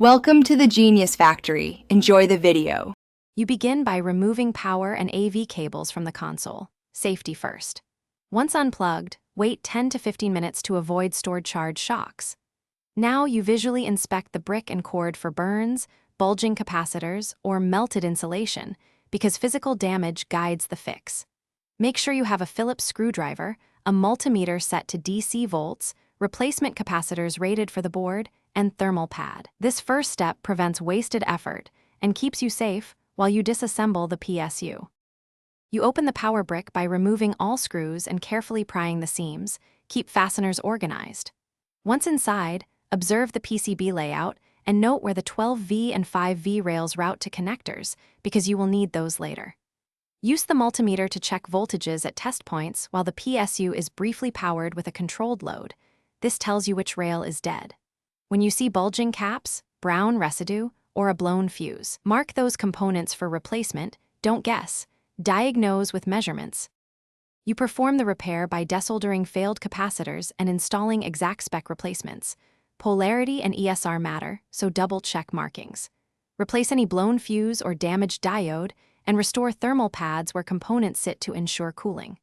Welcome to the Genius Factory. Enjoy the video. You begin by removing power and AV cables from the console. Safety first. Once unplugged, wait 10 to 15 minutes to avoid stored charge shocks. Now you visually inspect the brick and cord for burns, bulging capacitors, or melted insulation, because physical damage guides the fix. Make sure you have a Phillips screwdriver, a multimeter set to DC volts, replacement capacitors rated for the board, and thermal pad. This first step prevents wasted effort and keeps you safe while you disassemble the PSU. You open the power brick by removing all screws and carefully prying the seams. Keep fasteners organized. Once inside, observe the PCB layout and note where the 12V and 5V rails route to connectors, because you will need those later. Use the multimeter to check voltages at test points while the PSU is briefly powered with a controlled load. This tells you which rail is dead. When you see bulging caps, brown residue, or a blown fuse, mark those components for replacement. Don't guess. Diagnose with measurements. You perform the repair by desoldering failed capacitors and installing exact spec replacements. Polarity and ESR matter, so double-check markings. Replace any blown fuse or damaged diode, and restore thermal pads where components sit to ensure cooling.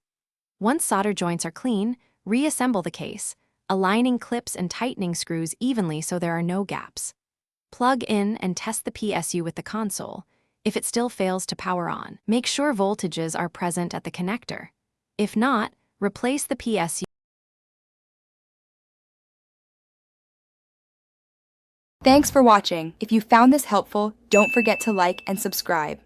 Once solder joints are clean, reassemble the case, aligning clips and tightening screws evenly so there are no gaps. Plug in and test the PSU with the console. If it still fails to power on, make sure voltages are present at the connector. If not, replace the PSU. Thanks for watching. If you found this helpful, don't forget to like and subscribe.